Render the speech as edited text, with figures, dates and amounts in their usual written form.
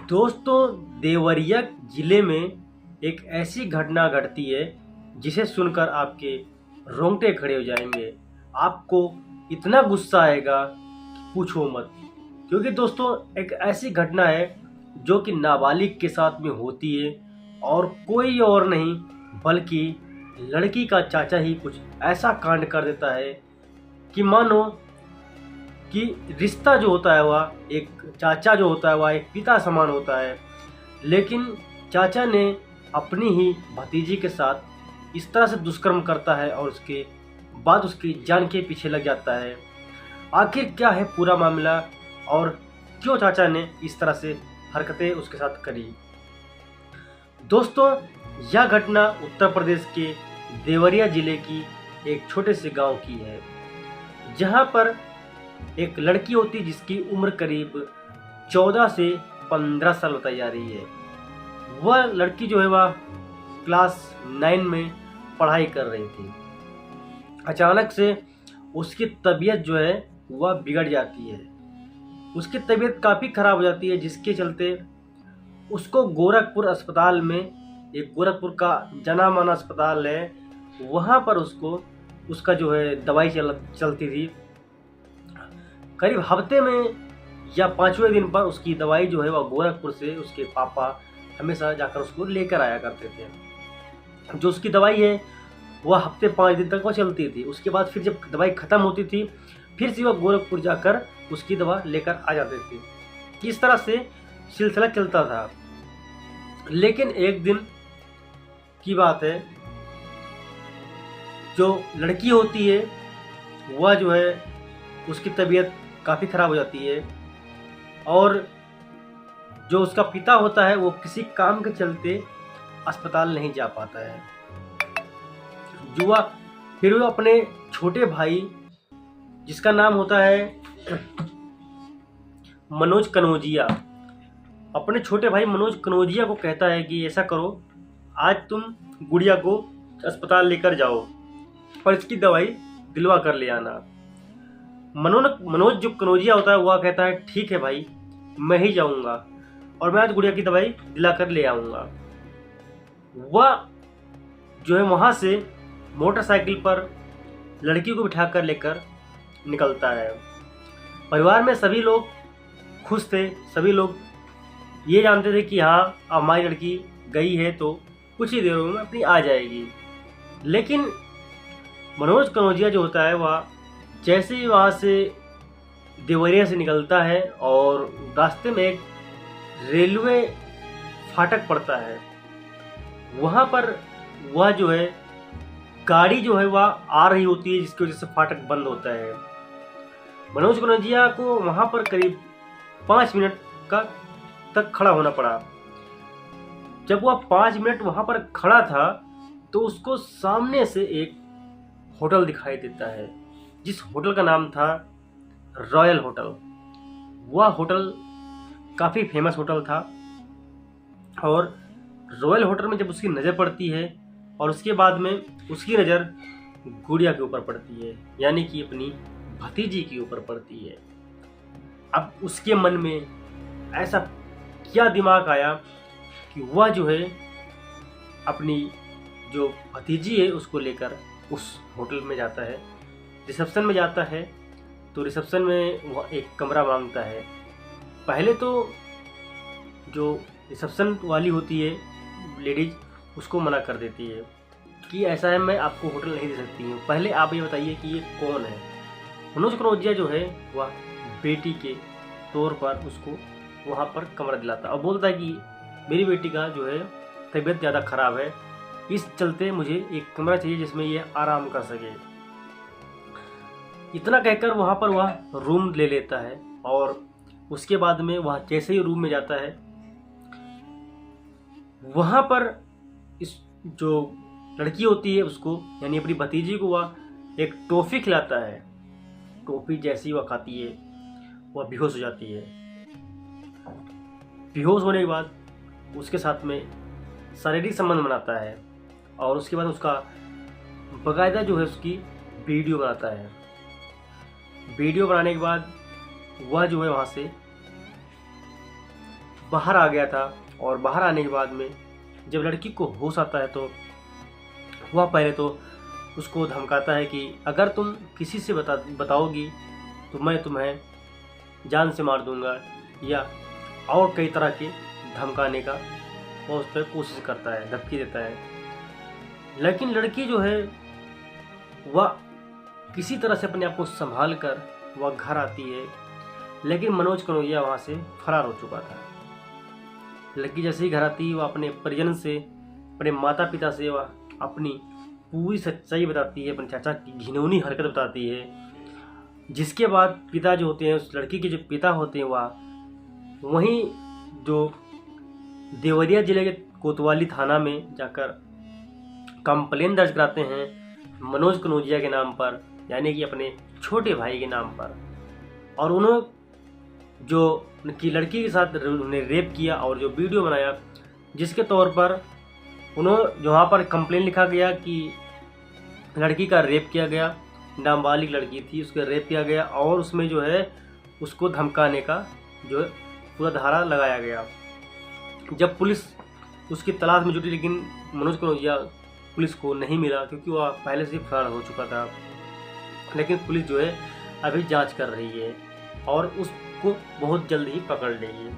दोस्तों, देवरिया जिले में एक ऐसी घटना घटती है जिसे सुनकर आपके रोंगटे खड़े हो जाएंगे। आपको इतना गुस्सा आएगा कि पूछो मत। क्योंकि दोस्तों, एक ऐसी घटना है जो कि नाबालिग के साथ में होती है और कोई और नहीं बल्कि लड़की का चाचा ही कुछ ऐसा कांड कर देता है कि मानो कि रिश्ता जो होता है वह एक चाचा जो होता है वह एक पिता समान होता है। लेकिन चाचा ने अपनी ही भतीजी के साथ इस तरह से दुष्कर्म करता है और उसके बाद उसकी जान के पीछे लग जाता है। आखिर क्या है पूरा मामला और क्यों चाचा ने इस तरह से हरकतें उसके साथ करी। दोस्तों, यह घटना उत्तर प्रदेश के देवरिया जिले की एक छोटे से गांव की है, जहां पर एक लड़की होती जिसकी उम्र करीब 14 से 15 साल बताई जा रही है। वह लड़की जो है वह क्लास 9 में पढ़ाई कर रही थी। अचानक से उसकी तबीयत जो है वह बिगड़ जाती है। उसकी तबीयत काफ़ी ख़राब हो जाती है, जिसके चलते उसको गोरखपुर अस्पताल में, एक गोरखपुर का जाना माना अस्पताल है, वहाँ पर उसको उसका जो है दवाई चलती थी। करीब हफ्ते में या 5वें दिन पर उसकी दवाई जो है वह गोरखपुर से उसके पापा हमेशा जाकर उसको लेकर आया करते थे। जो उसकी दवाई है वह हफ्ते 5 दिन तक वह चलती थी। उसके बाद फिर जब दवाई ख़त्म होती थी फिर से वह गोरखपुर जाकर उसकी दवा लेकर आ जाते थे। इस तरह से सिलसिला चलता था। लेकिन एक दिन की बात है, जो लड़की होती है वह जो है उसकी तबीयत काफ़ी ख़राब हो जाती है और जो उसका पिता होता है वो किसी काम के चलते अस्पताल नहीं जा पाता है। फिर वो अपने छोटे भाई, जिसका नाम होता है मनोज कनौजिया, अपने छोटे भाई मनोज कनौजिया को कहता है कि ऐसा करो, आज तुम गुड़िया को अस्पताल लेकर जाओ और इसकी दवाई दिलवा कर ले आना। मनोज जो कनौजिया होता है वह कहता है ठीक है भाई, मैं ही जाऊंगा और मैं आज गुड़िया की दवाई दिला कर ले आऊँगा। वह जो है वहाँ से मोटरसाइकिल पर लड़की को बिठा कर लेकर निकलता है। परिवार में सभी लोग खुश थे, सभी लोग ये जानते थे कि हाँ, हमारी लड़की गई है तो कुछ ही देर में अपनी आ जाएगी। लेकिन मनोज कनौजिया जो होता है वह जैसे ही वहाँ से देवरिया से निकलता है और रास्ते में एक रेलवे फाटक पड़ता है, वहाँ पर वह जो है गाड़ी जो है वह आ रही होती है, जिसकी वजह से फाटक बंद होता है। मनोज कनौजिया को वहाँ पर करीब 5 मिनट तक खड़ा होना पड़ा। जब वह 5 मिनट वहाँ पर खड़ा था तो उसको सामने से एक होटल दिखाई देता है, जिस होटल का नाम था रॉयल होटल। वह होटल काफ़ी फेमस होटल था और रॉयल होटल में जब उसकी नज़र पड़ती है और उसके बाद में उसकी नज़र गुड़िया के ऊपर पड़ती है, यानी कि अपनी भतीजी के ऊपर पड़ती है। अब उसके मन में ऐसा क्या दिमाग आया कि वह जो है अपनी जो भतीजी है उसको लेकर उस होटल में जाता है। रिसेप्शन में जाता है तो रिसेप्शन में वह एक कमरा मांगता है। पहले तो जो रिसेप्शन वाली होती है लेडीज उसको मना कर देती है कि ऐसा है, मैं आपको होटल नहीं दे सकती हूँ, पहले आप ये बताइए कि ये कौन है। मनोज कनौजिया जो है वह बेटी के तौर पर उसको वहाँ पर कमरा दिलाता और बोलता है कि मेरी बेटी का जो है तबीयत ज़्यादा ख़राब है, इस चलते मुझे एक कमरा चाहिए जिसमें ये आराम कर सके। इतना कहकर वहाँ पर वह रूम ले लेता है और उसके बाद में वह जैसे ही रूम में जाता है वहाँ पर इस जो लड़की होती है उसको, यानी अपनी भतीजी को, वह एक टॉफ़ी खिलाता है। टॉफ़ी जैसी वह खाती है वह बेहोश हो जाती है। बेहोश होने के बाद उसके साथ में शारीरिक संबंध बनाता है और उसके बाद उसका बाकायदा जो है उसकी वीडियो बनाता है। वीडियो बनाने के बाद वह जो है वहाँ से बाहर आ गया था। और बाहर आने के बाद में जब लड़की को होश आता है तो वह पहले तो उसको धमकाता है कि अगर तुम किसी से बताओगी तो मैं तुम्हें जान से मार दूंगा, या और कई तरह के धमकाने का वो उस पर कोशिश करता है, धमकी देता है। लेकिन लड़की जो है वह किसी तरह से अपने आप को संभाल कर वह घर आती है। लेकिन मनोज कनौजिया वहाँ से फरार हो चुका था। लड़की जैसे ही घर आती है वह अपने परिजन से, अपने माता पिता से वह अपनी पूरी सच्चाई बताती है, अपने चाचा की घिनौनी हरकत बताती है। जिसके बाद पिता जो होते हैं, उस लड़की के जो पिता होते हैं, वह वहीं जो देवरिया जिले के कोतवाली थाना में जाकर कंप्लेन दर्ज कराते हैं मनोज कनौजिया के नाम पर, यानी कि अपने छोटे भाई के नाम पर। और उन्होंने जो उनकी लड़की के साथ उन्हें रेप किया और जो वीडियो बनाया, जिसके तौर पर उन्होंने वहाँ पर कंप्लेन लिखा गया कि लड़की का रेप किया गया, नाबालिग लड़की थी, उसका रेप किया गया, और उसमें जो है उसको धमकाने का जो है पूरा धारा लगाया गया। जब पुलिस उसकी तलाश में जुटी, लेकिन मनोज कनौजिया पुलिस को नहीं मिला क्योंकि वह पहले से फरार हो चुका था। लेकिन पुलिस जो है अभी जांच कर रही है और उसको बहुत जल्द ही पकड़ लेगी।